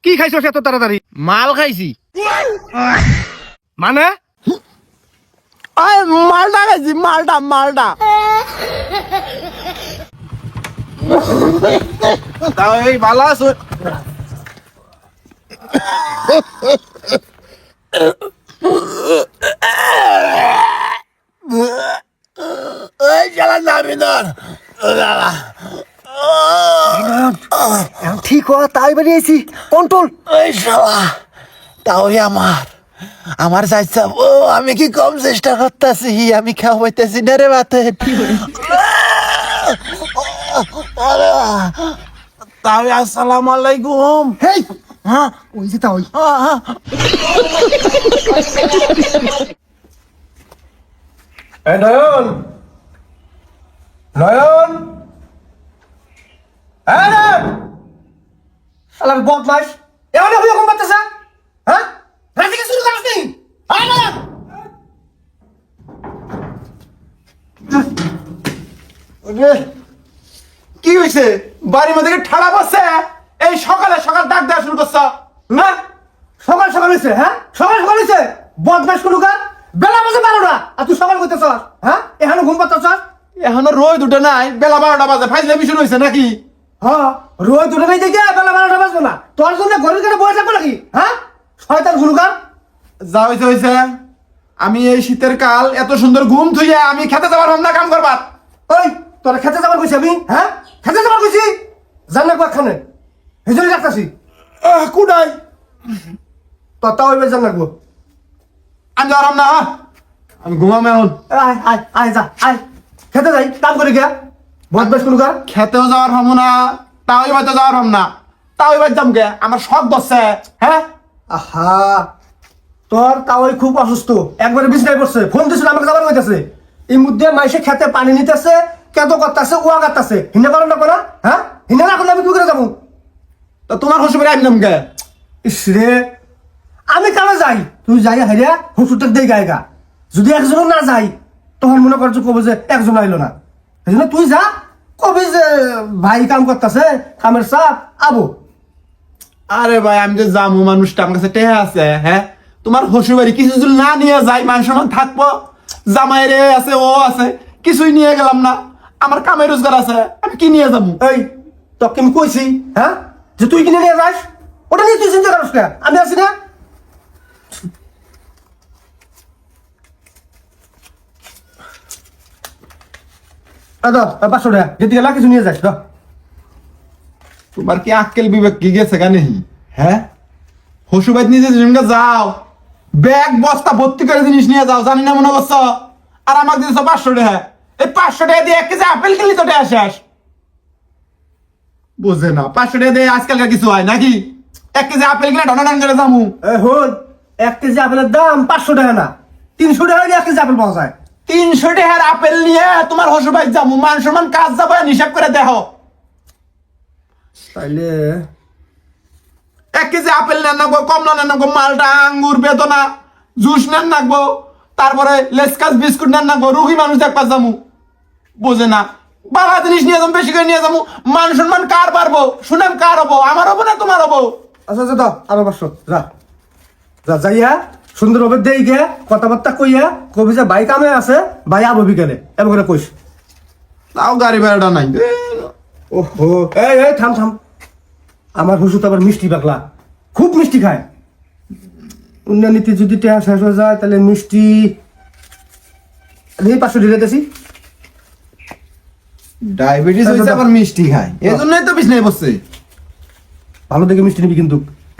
কি খাইছো এত তাড়াতাড়ি? মাল খাইছি। মানে মালটা খাইছি, মালটা। তাও এই বালা আছো? ঠিক হ, তাই বেরিয়েছি কন্ট্রোল। তাহলে আমার চাইছা ও আমি কি কম চেষ্টা করতেছি? আমি খাওয়াইতেছি না রে বাতে। তাও আসসালামু আলাইকুম। হেই হ্যাঁ ওই যে তাই এই নয়ন, নয়ন, শালার বদমাশ এমন এরকম করতেছে। হ্যাঁ রাজি কি শুরু করছিস নি? আয় না কি হয়েছে? বাড়ির মধ্যে ঠাড়া বসছে? এই সকালে সকাল ডাক দেওয়া শুরু করছ না? সকাল সকাল হয়েছে। হ্যাঁ সকাল সকাল হয়েছে, বদমাশ কোনো কার বেলা বাজে 12টা আর তুই সকাল করতেছ? হ্যাঁ এখানে ঘুম পাচ্ছ? এখনো রোদ উঠে নাই, বেলা 12টা বাজে, ফাইজলামি শুরু হয়েছে নাকি? হ্যাঁ রোদ উঠে নাই দেখে বেলা 12টা বাজবে না? তোর জন্য ঘরের কাছে বসে থাকবো নাকি? হ্যাঁ শয়তান কোনো কার। যা হয়েছে হয়েছে। আমি এই শীতের কাল এত সুন্দর ঘুম থুইয়া আমি খেতে যাবার না কাম করবার। ওই তোরা খেতে যাবার কইছি আমি? হ্যাঁ খেতে যাবার কইছি? জান না কখানে হেজরি রাখতাছি কুডাই তোর তাও এবার জান লাগবো। আমি যাওয়ার না, আমি ঘুমাম এখন। আয় আয় আয় যা আয় খেতে যাই কাম করে গিয়া। বদমাশ কোনো কার। খেতেও যাওয়ার হম না, তাও এবার তো যাওয়ার হম না, তাও এবার যাম গে। আমার শখ বসছে। হ্যাঁ আহা তোর তাওই খুব অসুস্থ, একবারে বিছনায় পড়ছে। ফোন দিছিল আমাকে যাবার কইতাছে। এই মধ্যে মাইসে খেতে পানি নিতেছে, কেত করতেছে, ওয়া করতেছে। হিনে করেন না করা? হ্যাঁ হিনে না করলে আমি কি করে যাবো? তো তোমার শ্বশুর আমি নাম গে। ইস রে আমি কামে যাই, তুই যাই হাইয়া হুসুরটা দিয়ে গায়ে গা। যদি একজনও না যাই তখন মনে করছো কবে যে একজন আইলো না। এই জন্য তুই যা, কবে যে ভাই কাম করতেছে, কামের চাপ আবো। আরে ভাই আমি যে যাবো, মানুষটা আমার কাছে টেহা আছে। হ্যাঁ তোমার শ্বশুর বাড়ি কিছু যদি না নিয়ে যাই, মান সম্মান থাকবো? জামাই রে আছে, ও আছে, কিছুই নিয়ে গেলাম না। আমার কামের রোজগার আছে, আমি কি নিয়ে যাবো? এই তোকে আমি কইছি হ্যাঁ যে তুই কিনে নিয়ে যাস, ওটা নিয়ে তুই চিন্তা করিস না, আমি আছি না। দাদা 500 টাকা যেতে গেলা কিছু নিয়ে যাস। তোমার কি আক্কেল বিবেক কি গেছে কেন? হ্যাঁ শ্বশুর বাড়ি নিয়ে যে যাও, ব্যাগ বস্তা ভর্তি করে জিনিস নিয়ে যাও, জানি না মনে করছো? আর আমাকে দিয়েছো 500 টাকা। এই 500 টাকা দিয়ে 1 কেজি আপেল কিনলি তো টাকা শেষ। বুঝে না, 500 টাকা দিয়ে আজকালকার কিছু হয় নাকি? 1 কেজি আপেল কিনে ঢন করে যাবো। হন 1 কেজি আপেলের দাম 500 টাকা না, 300 টাকা দিয়ে 1 কেজি আপেল পাওয়া যায়। 300 টাকার আপেল নিয়ে তোমার শ্বশুর বাড়ি যাবো, মান সম্মান কাজ যাবো, হিসাব করে দেখো। তাইলে 1 কেজি আপেল নেন নাকবো, কমলা নেন নাকবো, মালটা, আঙ্গুর, বেদনা, জুস নেন নাকবো, তারপরে লেসকাস বিস্কুট নেন নাকবো। রুগী মানুষ দেখবা যাবো, বুঝে না? বাবা জিনিস নিয়ে যাবো, বেশি করে নিয়ে যাবো। মান সম্মান কার পারবো? সুনাম কার হবো? আমার হবো না তোমার হবো? আচ্ছা আচ্ছা দাও আরো 500 যা যা যাইয়া সুন্দরভাবে দেই গে কথাবার্তা কইয়া কবি যে ভাই কামে আছে, ভাই আবো বিকেলে এমন করে কইস। তাও গাড়ি ভাড়াটা নাই। ওহো এই এই থাম থাম, আমার হুসু তো আবার মিষ্টি পাগলা, খুব মিষ্টি খায়। উন্নয়নীতি যদি টেহা শেষ হয়ে যায় তাহলে মিষ্টি এই 500 দিয়ে দিতেছি। ডায়াবেটিস হয়েছে আবার মিষ্টি খায়, এই জন্যই তো বিছনায় বসছে। ভালো দেখে মিষ্টি নিবি কিন্তু,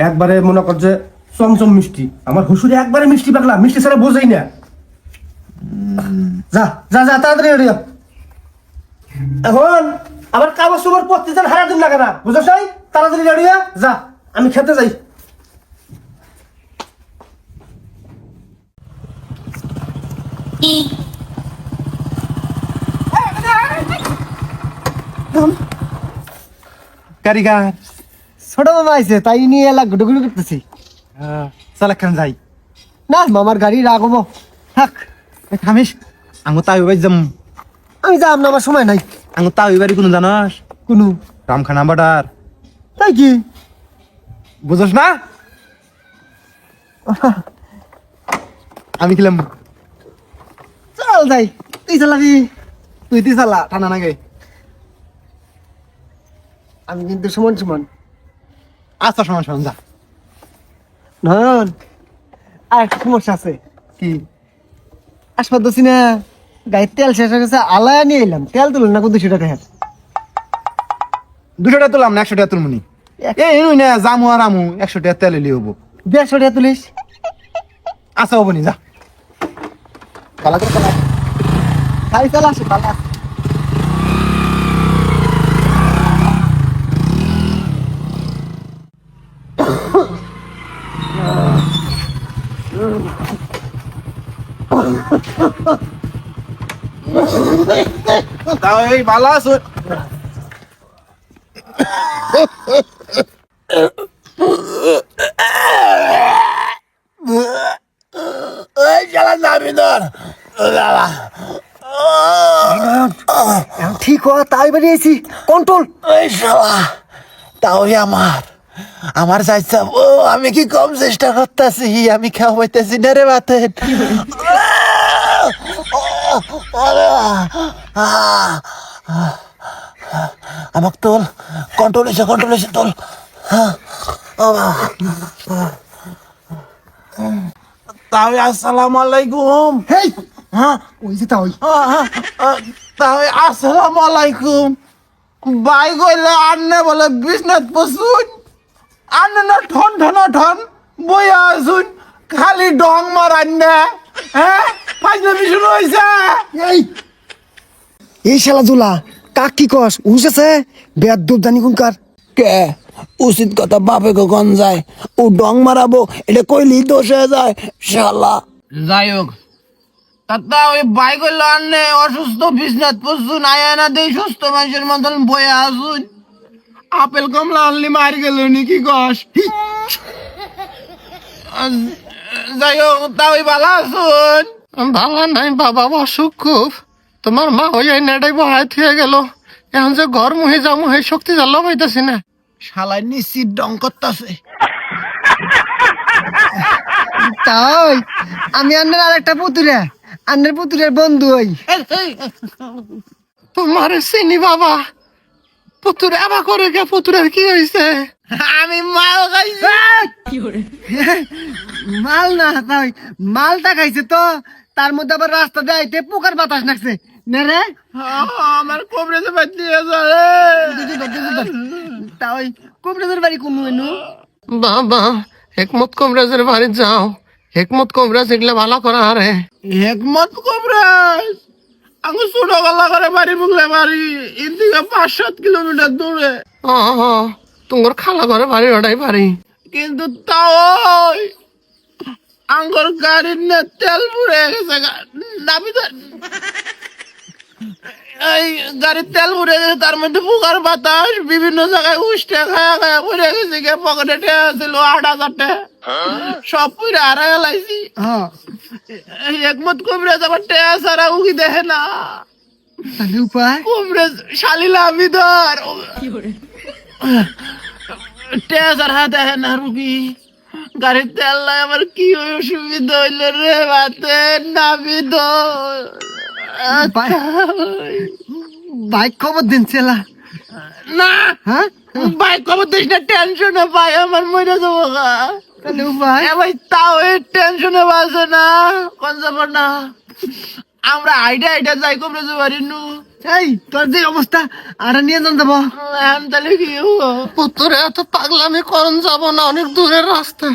একবারে মনে কর যে চমচম মিষ্টি। আমার হুসুরে একবারে মিষ্টি পাগলা, মিষ্টি ছাড়া বোঝাই না। যা যা যা তাড়াতাড়ি রেডি হ। এখন আবার কাগজ তোমার প্রত্যেকদিন হারা দিন লাগে না, বুঝছ? তাড়াতাড়ি রেডি হ, যা আমি খেতে যাই। কারিগর ছোট মামা আইছে, তাই নিয়ে এলা গুডুগুডু করতেছি। চল একখান যাই। না মামার গাড়ি রাখবো, থাক। খামিস আঙু তাও এবার যাম। আমি যাম না, আমার সময় নাই। আঙু তাও এবারই কোনো জানাস? কোনো রামখানা বাটার তাই কি বুঝছ না? আমি খেলাম। চল যাই, তুই চালাবি। তুই চালা, ঠান্ডা না গে। আমি কিন্তু সমান সমান। আচ্ছা সমান সমান যা। নয়ন, আর একটা সমস্যা আছে। কি? আসবার দোষী না, গাড়ির তেল শেষ হয়ে গেছে, আলায়া নিয়ে এলাম। তেল তুলুন না, কিন্তু সেটা দেখেন 200 টাকা তুললাম না, 100 টাকা তুলমুনি। এই না জামু আর আমু 100 টাকা তেল এলি হবো। 150 টাকা তুলিস। আচ্ছা হবো নি যা। পালা করে পালা। খাই চাল আসে, ভালো আছে। তাও এই ভালো আছো? ওই শালা জামিদার এখন ঠিক হ, তাই বেরিয়েছি। কন্ট্রোল। ওই শালা তাওই আমার চাইছা ও আমি কি কম চেষ্টা করতেছি, আমি খাওয়া পাইতেছি না রে বাতেন। আমাকে তোল, কন্ট্রোল এসে তোল। তাহলে আসসালামু আলাইকুম। হেই, হ্যাঁ ওই যে তাই। তাহলে আসসালামু আলাইকুম। বাই কইলে আন্নে বলে বিজনেস পছুন, আন্নে না ঠন বইয়া আসুন, খালি ডং মারান না। হ্যাঁ ফাইজলামি শুরু হয়েছে। এই শালা জুলা, কাক কি কস? উঠেছে বেয়াদব জানি কোনকার। কে উচিত কথা বাপে কখন যায়, ও ডং মারাবো এটা কইলি দোষ হয়ে যায় শালা। যাই হোক তাতা ওই বাইক হইলো আনলে অসুস্থ বিজনেস পড়ছুন, আয়া না দেই সুস্থ মানুষের মতন বয়ে আসুন। আপেল কমলা আনলি মারি গেল নি কি কস? যাই হোক তা ওই ভালো আসুন। ভালো নাই বাবা, অসুখ খুব। তোমার মা ওই নেটাই বহাই থুয়ে গেল। এখন যে ঘর মুহে যাবো সেই শক্তি জ্বালা পাইতেছি না। শালাই নিশ্চিত ডং করতেছে। তাই আমি আন্নের আর একটা পুতুরা, আন্নের পুতুরের বন্ধু হই। তোমার চিনি বাবা, পুতুরে আবার করে গে, পুতুরের কি হয়েছে? আমি মাল খাইছি। মাল না তাই, মালটা খাইছে তো, তার মধ্যে আবার রাস্তা দেয় পোকার বাতাস নাকছে না রে। আমার কবরেজে বাদ দিয়ে যাবে। তাই কবিরাজের বাড়ি কোন এনু? বাবা হেকমত কমরাজের বাড়ি যাও, হেকমত কমরাজ এগুলা ভালো করা আরে। হেকমত কবরেজ আমি ছোটবেলা করে বাড়ি বুকলে বাড়ি এদিকে 5-7 কিলোমিটার দূরে। ও তোমার খালা ঘরে বাড়ি ওটাই বাড়ি। কিন্তু তাও আঙ্গর গাড়ির না তেল পুড়ে গেছে। এই গাড়ির তেল পুড়ে গেছে, তার মধ্যে পোকার বাতাস বিভিন্ন জায়গায় উষ্টে খায়া পুড়ে গেছে। গে পকেটে টেয়া ছিল 8,000 টাকা, সব পুড়ে হারাই লাইছি। হ্যাঁ, একমত কবরেজ আবার টেয়া ছাড়া উকি দেখে না। তাহলে উপায়? কবরেজ শালিলা আমি ধর টেয়া ছাড়া দেখে না রুগী। গাড়ির তেল নাই, আমার কি অসুবিধা হইল রে বাতে নাবি ধর। বাইক খবর দিন চেলা। না হ্যাঁ, বাইক খবর দিস না, টেনশনে পাই আমার মরে যাবো গা। তাহলে উপায়? এ ভাই তাও এই টেনশনে বাসে না, কোন যাব না। আমরা আইডা যাই কবরেজে বাড়ি নু। এই তোর যে অবস্থা, আর নিয়ে যান যাবো। এখন তাহলে কি হবো? পুতুরে এত পাগলামি করন যাব না, অনেক দূরের রাস্তা।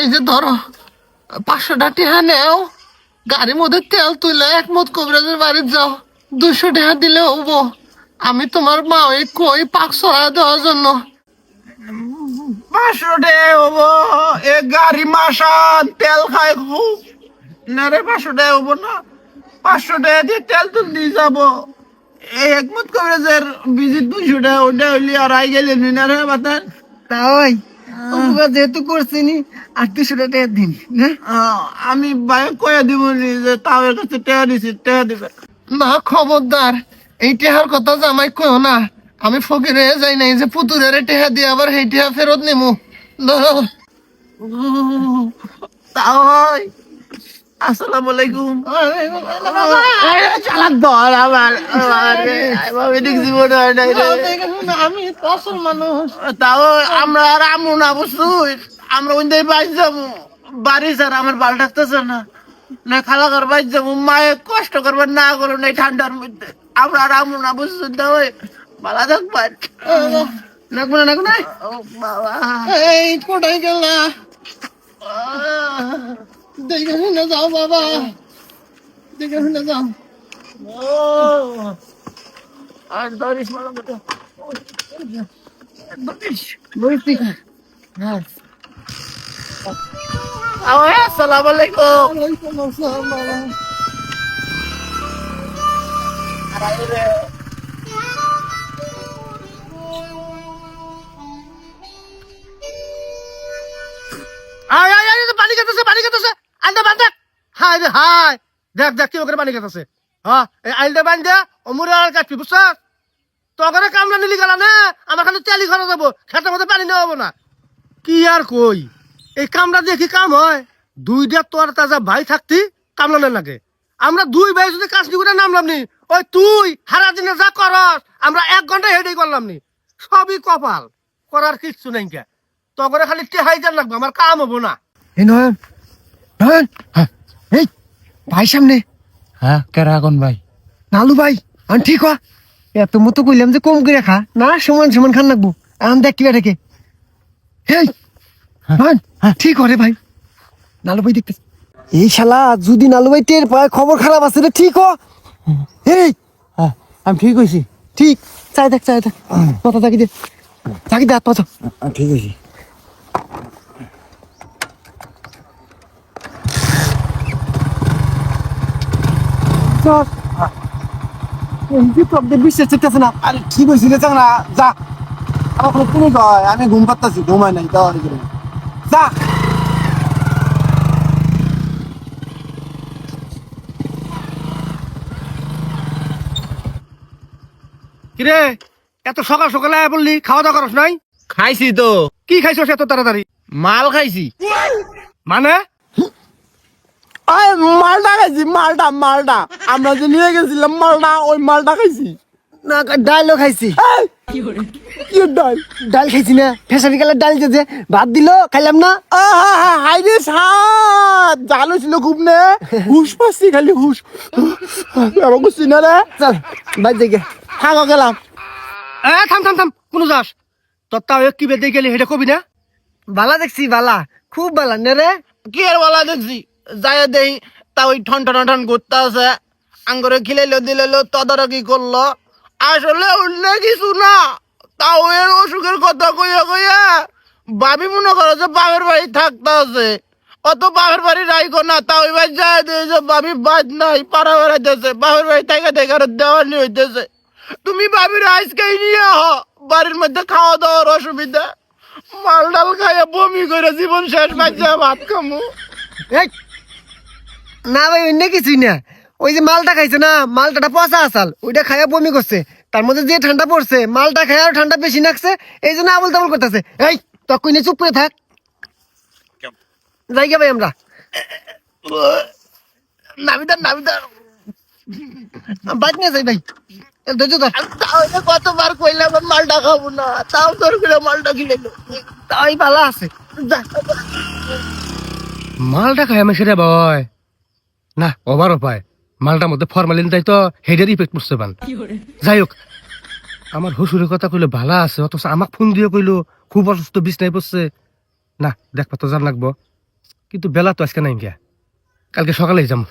এই যে ধরো 500 টাকা নেও, গাড়ির মধ্যে তেল তুলে একমত কবিরাজের বাড়ি যাও, 200 টাকা দিলে হবো। আমি তোমার মা ওই কই পাক সরাই দেওয়ার জন্য। 500 টাকা হবো? এ গাড়ি মাসান তেল খায় খুব না রে। 500 টাকা হবো না, 500 টাকা দিয়ে তেল তুল দিয়ে যাবো। এই একমত কবিরাজের ভিজিট 200 টাকা, ওটা হইলে আর আই গেলে না রে বাতান। তাই উপকার যেহেতু করছিনি, 800 টাকা দিন না। আমি বাইক কয়ে দিব নি যে তাও এর কাছে টাকা দিছি, টাকা দিবে। না খবরদার, এই টেহার কথা জামাই কইও না। আমি ফকিরে যাই নাই যে পুতুরের টেহা দিয়ে আবার সেই টেহা ফেরত নিমু ধরো তাই আসসালামু আলাইকুম চালাক ধর আমার আমি জীবন হয় নাই রে। আমি তো আসল মানুষ তাও আমরা আর আমু না বুঝছুই আমরা ওই বাইর যাবো বাড়ি স্যার আমার ভালো থাকতেছে না না খালা ঘর বাইর যাবো মায়ে কষ্ট করবার না করো নাই ঠান্ডার মধ্যে আমরা আর আমু না বুঝছুন তাও ভালো থাকবার নাকবো না নাকবো না বাবা এই কোথায় গেলা দেখে শুনে যাও বাবা দেখে শুনে যাও আর ধরিস মালা মতো আসসালামু আলাইকুম আয় আয় আয় পানি খেতেছে আনতে বান্ধে হায় রে হায় দেখ দেখ কি করে পানি খেতেছে হ্যাঁ এই আইলটা বান্ধে অমুরে আর কাটবি বুঝছ তখন কামলা নিলি গেলা না আমার খালি তেলি খরচ যাবো খেতের মধ্যে পানি নেওয়া হবো না কি আর কই এই কামলা দিয়ে কি কাম হয় দুইটা তোর তাজা ভাই থাকতি কামলা লাগে আমরা দুই ভাই যদি কাজ করে নামলাম নি ওই তুই হারা দিনে যা করস আমরা 1 ঘন্টা হেঁটেই করলাম নি সবই কপাল করার কিচ্ছু নাই কে তখন খালি টেহাই যান লাগবে আমার কাম হবো না এই নয়ন নয়ন এই ভাই সামনে হ্যাঁ কেরা এখন ভাই নালু ভাই আন ঠিক হ এত মতো কইলাম যে কম করে খা না সমান সমান খান লাগবো আন দেখ কি রেখে এই নয়ন ঠিক হরে ভাই নালু ভাই দেখতে এই শালা যদি নালু ভাই টের পায় খবর খারাপ আছে রে ঠিক হ এই আমি ঠিক হইছি ঠিক চাই দেখ কথা থাকি দে হাত পাতো ঠিক হইছি বিশ্বাস চেকতেছে না আরে ঠিক হয়েছি রে চাংরা যা আমার কোনো কয় আমি ঘুম পাচ্ছি ঘুমাই নাই যাওয়া যা কিরে এত সকাল সকালে আয়া বললি খাওয়া দাওয়া করস নাই খাইছি তো কি খাইছস এত তাড়াতাড়ি মাল খাইছি মানে মালটা খাইছি মালটা আমরা যে নিয়ে গেছিলাম মালটা ওই মালটা খাইছি না ডালও খাইছি কি ডাল ডাল খাইছি না ফেসারি কালার ডাল যে ভাত দিল খাইলাম না হাইরে সাত জালো ছিল খুব নে হুশ পাচ্ছি খালি হুশ আমাকে চিনা রে চল বাইর দিকে হাগো গেলাম থাম কোন যাস তোর তাও কি বেদে গেলি হেটা কবি না বালা দেখছি বালা খুব বালা নে রে কি আর বলা দেখছি যাই দেই তা ওই ঠন করতে আছে আঙ্গরে খিলাইলো দিলাইলো তদারকি করলো আসলে উঠলে কিছু না তাও এর অসুখের কথা কইয়া ভাবি মনে করো যে বাপের বাড়ি থাকতে আছে অত বাপের বাড়ি রাইখো না তা ওই বাড়ি যায় দিয়ে যে ভাবি বাদ নাই পাড়া বেড়াইতেছে বাপের বাড়ি থেকে আরো দেওয়ানি হইতেছে তুমি ভাবির আজকেই নিয়ে বাড়ির মধ্যে খাওয়া দাওয়ার অসুবিধা মাল ডাল খাইয়া বমি করে জীবন শেষ বাচ্চা ভাত খামু এই না ভাই অন্য কিছুই না ওই যে মালটা খাইছে না মালটাটা পচা আসাল ওইটা খাইয়া বমি করছে তার মধ্যে যে ঠান্ডা পড়ছে মালটা খাইয়া আর ঠান্ডা বেশি লাগছে এই জন্য আবল তাবল করতেছে এই তখন চুপ করে থাক যাই গে ভাই আমরা নাবিদার বাদ নিয়ে যাই ভাই ধৈর্য ধর তাহলে কতবার কইলাম মালটা খাবো না তাও তোর করে মালটা কিনে তাই ভালো আছে মালটা খাই আমি সেটা ভয় না ওভারও পায় মালটার মধ্যে ফরমালিন তাই তো হেডের ইফেক্ট পড়ছে বান যাই হোক আমার হুসুরের কথা কইলে ভালো আছে অথচ আমাক ফোন দিয়ে কইলো খুব অসুস্থ বিছনায় পড়ছে না দেখবা তো জান লাগবো কিন্তু বেলা তো আজকে নাই গিয়া কালকে সকালেই যাম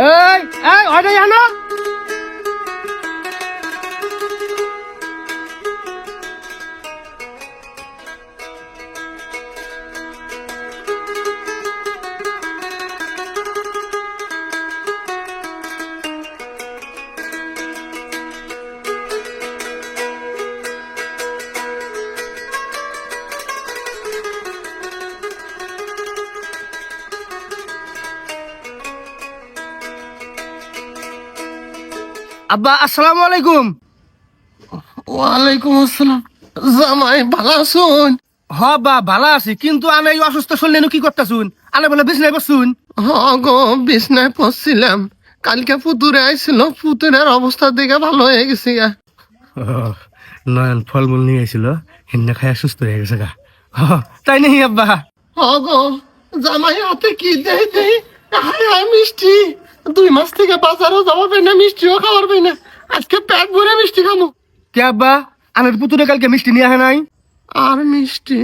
এই এই ওইটা জানো আব্বা আসসালামু আলাইকুম ওয়ালাইকুম আসসালাম। জামাই ভালো আছুন? হ বা ভালো আছি, কিন্তু আমি এই অসুস্থ শরীরে কি করতেছুন? আনে বলে বিছনায় বসছুন। হ গো, বিছনায় পড়ছিলাম। কালকে পুতুরে আইছিল, পুতুরের অবস্থা দেখে ভালো হয়ে গেছি গা। নয়ন ফলমূল নিয়ে আইছিল, হিন্না খায় সুস্থ হয়ে গেছে গা। তাই নেই আব্বা? হ গো, জামাই হাতে কি দেই দেই, হায় হায় মিষ্টি। 2 মাস থেকে বাজারও যাওয়া পাই না, মিষ্টিও খাওয়ার পাই না। আজকে পেট ভরে মিষ্টি খামো। কে আব্বা, আনের পুতুরে কালকে মিষ্টি নিয়ে আহে নাই? আর মিষ্টি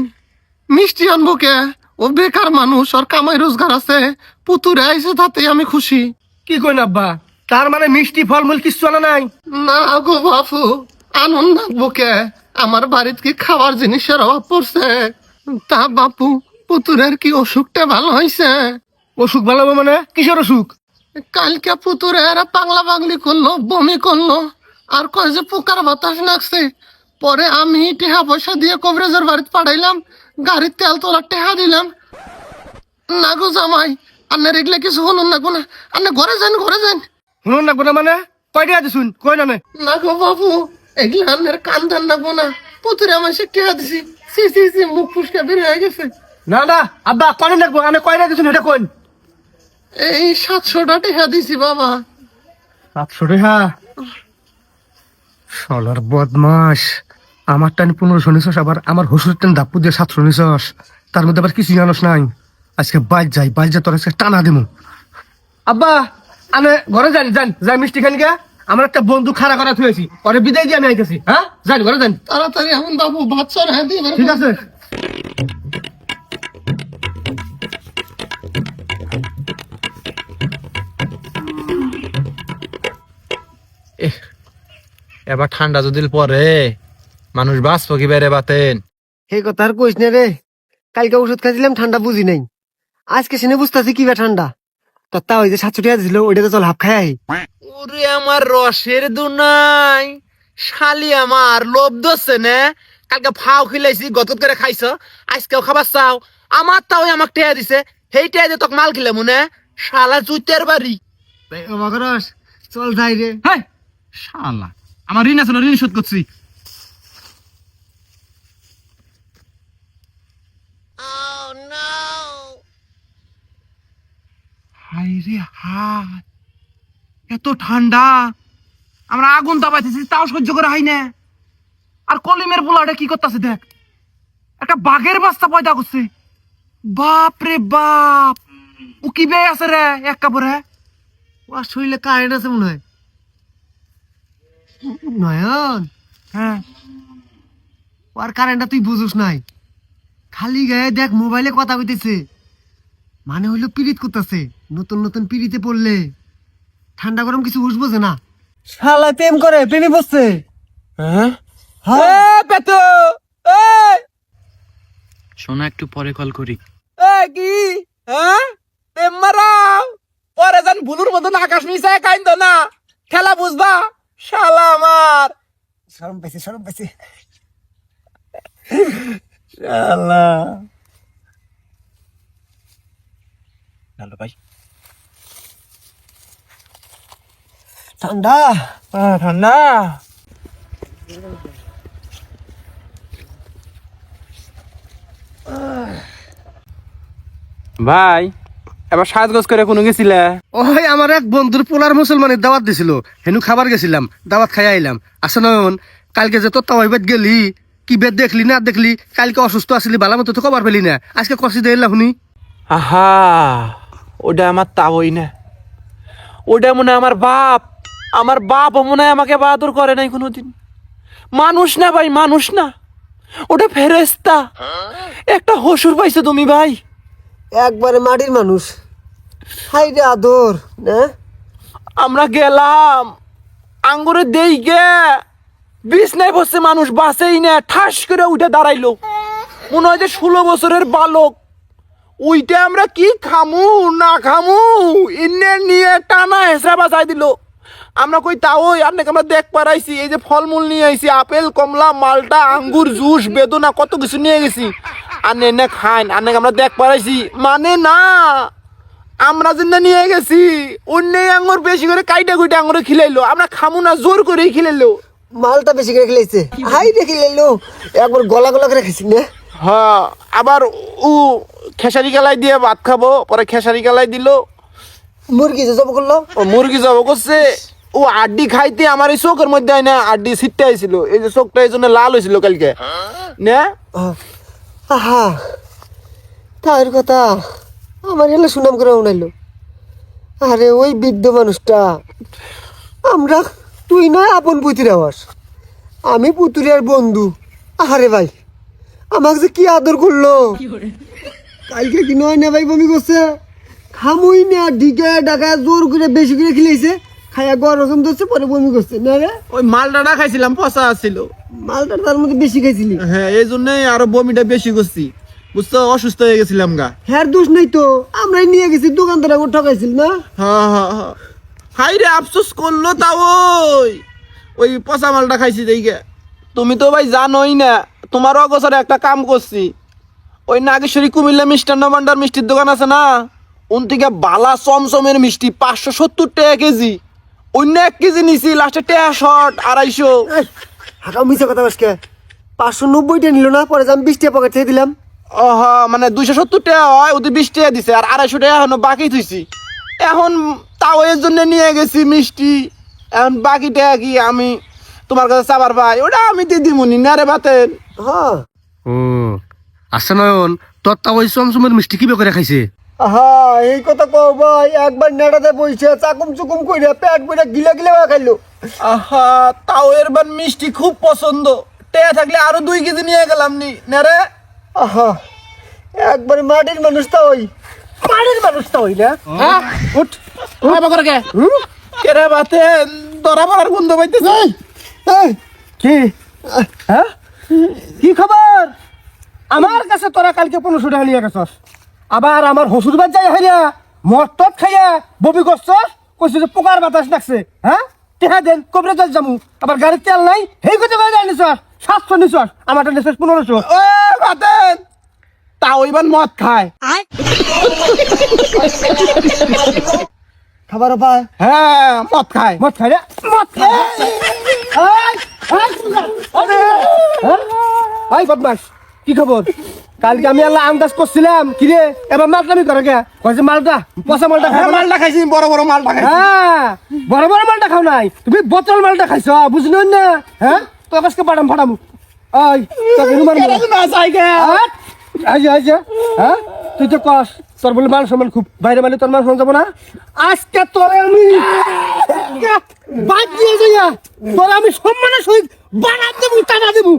মিষ্টি আনবো কে? ও বেকার মানুষ, ওর কামাই রোজগার আছে। পুতুরে আইছে তাতেই আমি খুশি। কি কইন আব্বা, তার মানে মিষ্টি ফলমূল কিচ্ছু আনা নাই? না গো বাপু, আনন্দ লাগবো কে? আমার বাড়িতে কি খাবার জিনিসের অভাব পড়ছে? তা বাপু, পুতুরের কি অসুখটা ভালো হয়েছে? অসুখ ভালো হবে মানে? কিসের অসুখ? কালকে পুতুরে এরা পাগলা পাগলি করলো, বমি করলো, আর কয় যে পোকার বাতাস লাগছে। পরে আমি টেহা পয়সা দিয়ে কবরেজের বাড়িতে পাঠাইলাম, গাড়ির তেল তোলার টেহা দিলাম। না গো জামাই, আপনার এগুলা কিছু হলো না গো না। আপনি ঘরে যান, ঘরে যান। শুনুন না মানে কয়টা দিছুন কই না? না গো বাবু, এগুলা আপনার কান ধান না গো না। পুতুরে আমার সে টেহা দিছি, সি সি সি, মুখ ফুসকা বের হয়ে গেছে। না না আব্বা, কয়টা রাখবো? আমি কয়টা দিছুন এটা কইন। এই 700টা টেহা দিছি বাবা। 700 টাকা? শালার বদমাস, আমার টান 1500 নিছস, আবার আমার হসুর টান দাপ্পু দিয়ে 700 নিছস। তার মধ্যে আবার কিছু জানোস নাই। আজকে বাইর যাই তোর আজকে টানা দিমু। আব্বা, আমি ঘরে যাই মিষ্টি খান গা। আমার একটা বন্ধু খাড়া করা থুয়েছি, পরে বিদায় দিয়ে আমি আইতেছি। হ্যাঁ, যান ঘরে যান। তাড়াতাড়ি এখন বাবু, ভাত চড় হ্যাঁ দিয়ে ঠিক আছে। এবার ঠান্ডা যদি পরে মানুষ বাঁচবো কি বেড়ে বাতেন? সেই কথা আর কইস না রে। কালকে ওষুধ খাইছিলাম, ঠান্ডা বুঝি নাই। আজকে শুনে বুঝতেছি কি বা ঠান্ডা। তো তা ওই যে 700 টাকা দিছিল, ওইটাতে চল হাফ খাই। ওরে আমার রসের দুনাই, শালি আমার লোভ ধরছে না। কালকে ফাও খিলাইছি, গতত করে খাইছ, আজকেও খাবার চাও। আমার তাও আমাকে টেয়া দিছে, সেই টেয়া দিয়ে তোকে মাল খিলাম না। শালা জুতের বাড়ি। মকরস, চল যাই রে। হ্যাঁ শালা, আমার ঋণ আছে না, ঋণ শোধ করছি। হাইরে হাত, এত ঠান্ডা, আমরা আগুন তাপাইতেছি তাও সহ্য করে হয় না। আর কলিমের পোলাটা কি করতেছে দেখ, একটা বাঘের বাচ্চা পয়দা করছে। বাপ রে বাপ, ও কি বে আছে রে এক কাপড়ে। ওর শরীরে কারেন্ট আছে মনে হয়। নয়ন, হ্যাঁ, ওর কারেন্টটা তুই বুঝুস নাই। খালি গায়ে দেখ মোবাইলে কথা কইতেছে, মানে হইলো পিরিত করতেছে। নতুন নতুন পিরিতে পড়লে ঠান্ডা গরম কিছু হুশ বোঝে না। শালা প্রেম করে, প্রেমে বসছে। হ্যাঁ পেতো, শোনা, একটু পরে কল করি। কি হ্যাঁ প্রেম মারাও, পরে যান বুলুর মতন আকাশ মিশায় কাইন্দ না, খেলা বুঝবা। শালা আমার শরম পাইছে। শালা হ্যালো ভাই, ঠান্ডা ঠান্ডা। ভাই এবার সাজগোজ করে কোনো গেছিলে? ওই আমার এক বন্ধুর পোলার মুসলমানের দাওয়াত দিছিল, হেনু খাবার গেছিলাম, দাওয়াত খাই আইলাম। আসো নয়ন, কালকে যে তোর তাওয়াইবাদ গেলি, কি বেদ দেখলি না দেখলি? কালকে অসুস্থ আসলি, ভালো মতো তো খবর পেলি না, আজকে কষি দিলাম শুনি। আহা, ওটা আমার তাবই না, ওটা মনে হয় আমার বাপ। আমার বাপ মনে হয় আমাকে বাহাদুর করে নাই কোনোদিন। মানুষ না ভাই, মানুষ না, ওটা ফেরেস্তা। একটা হসুর পাইছো তুমি ভাই। একবারে মাটির মানুষ। হাই রে আদর না। আমরা গেলাম আঙ্গুরে দেই গে, বিছনায় বসে মানুষ বাসেই না, ঠাস করে উঠে দাঁড়াইলো, মনে হয় যে 16 বছরের বালক। ওইটা আমরা কি খামু না খামু ইন্নে নিয়ে টানা হেসরা বাজাই দিল। আমরা কই তাও অনেক আমরা দেখ পারাইছি, এই যে ফলমূল নিয়ে আইছি, আপেল কমলা মালটা আঙ্গুর জুস বেদনা কত কিছু নিয়ে গেছি। আর এনে খাইন অনেক আমরা দেখ পারাইছি, মানে না আমরা যেন নিয়ে গেছি অন্য আঙ্গুর বেশি করে কাইটা কুইটা আঙ্গুরে খিলাইলো, আমরা খামু না জোর করেই খিলাইলো। মালটা বেশি করে খেলেছে হাই রেখে লেলো একবার গলা গলা করে খেয়েছি না হ্যাঁ আবার ও খেসারি গালাই দিয়ে ভাত খাবো পরে খেসারি গালাই দিল মুরগি যে জব করলো ও মুরগি জব করছে ও আড্ডি খাইতে আমার এই চোখের মধ্যে হয় না আড্ডি ছিটতে আইছিল এই যে চোখটা এই জন্য লাল হয়েছিল কালকে না আহা তার কথা আমার এলো সুনাম করে উনাইলো আরে ওই বৃদ্ধ মানুষটা আমরা তুই না আপন পুতুর আওয়াজ আমি পুতুরের বন্ধু আরে ভাই আমাকে যে কি আদর করলো কালকে কি নয় না ভাই বমি করছে খামুই না ডিগে ডাকা জোর করে বেশি করে খেলেছে খাইয়া গরম ধরছে পরে বমি করছে না রে ওই মালটাটা খাইছিলাম পচা ছিল মালটা তার মধ্যে বেশি খাইছিলি হ্যাঁ এই জন্যই আরো বমিটা বেশি করছি বুঝছো অসুস্থ হয়ে গেছিলাম গা হ্যার দোষ নেই তো আমরাই নিয়ে গেছি দোকানদার আমার ঠকাইছিল না হ্যাঁ হ্যাঁ হ্যাঁ হাই রে আফসোস করলো তা ওই পচা মালটা খাইছি দেখে তুমি তো ভাই জানোই না তোমার অগোচরে একটা কাম করছি ওই নাগেশ্বরী কুমিল্লা মিষ্টান্ন ভান্ডার মিষ্টির দোকান আছে না ওন থেকে বালা চমচমের মিষ্টি 570 টাকা কেজি অন্য 1 কেজি নিছি লাস্টে টাকা শর্ট 250 হাঁকা মিশা কথা বাসকে 590টা নিল না পরে আমি 20 টাকা পকেট থেকে দিলাম মানে 270 টাকা হয় ওদের 20 টাকা দিছে আর 250 টাকা এখনো বাকি থইছি এখন তাও এর জন্য নিয়ে গেছি মিষ্টি এখন বাকি টাকা কি আমি তোমার কাছে চাবার ভাই ওটা আমি দিয়ে দিমুনি না রে বাতেন হ্যাঁ আচ্ছা নয়ন তোর তা ওই চমচমের মিষ্টি কি করে খাইছে হ্যাঁ এই কথা কও ভাই একবার নেড়াতে বইছে চাকুম চুকুম কইরা পেট বইরা গিলা গিলা খাইলো আহা তাও এর বার মিষ্টি খুব পছন্দ টাকা থাকলে আরো 2 কেজি নিয়ে গেলাম নি না রে আহা একবার মাটির মানুষ তো ওই মাটির মানুষ তো ওই না হ্যাঁ উঠ করে কে রে বাতেন ধরা পড়ার গন্ধ পাইতেছে এই, কি হ্যাঁ কি খবর আমার কাছে তোরা কালকে 1500 টাকা নিয়ে গেছস আবার আমার হসুর বাদ যাই হাইয়া মদ টদ খাইয়া ববি করছস কইছিস যে পোকার বাতাস লাগছে হ্যাঁ টেহা দেন কবরে জল জামু আবার গাড়ির তেল নাই হেই কত গাড়ি নিছস 700 নিছস আমারটা নিছস 1500 ও বাতেন তাও এবার মদ খায় খাবার পায় হ্যাঁ মদ খায় মদ খাই রে মদ খাই এই বদমাস কি খবর কালকে আমি আল্লাহ আন্দাজ করছিলাম কি রে এবার মালটামি করে গে কইছে মালটা পচা মালটা খাই মালটা খাইছি বড় বড় মালটা খাইছি হ্যাঁ বড় বড় মালটা খাও নাই তুমি বোতল মালটা খাইছ বুঝলি না হ্যাঁ তোর কাছে পাঠাম ফাটামু ওই তোকে রুমার না চাই গে আজ হ্যাঁ তুই তো কস তোর বলে মান সম্মান খুব বাইরে মানে তোর মান সম্মান যাবো না আজকে তোরে আমি বাদ দিয়ে যাইয়া তোর আমি সম্মানের সহিত বাড়া দেবো টানা দেবো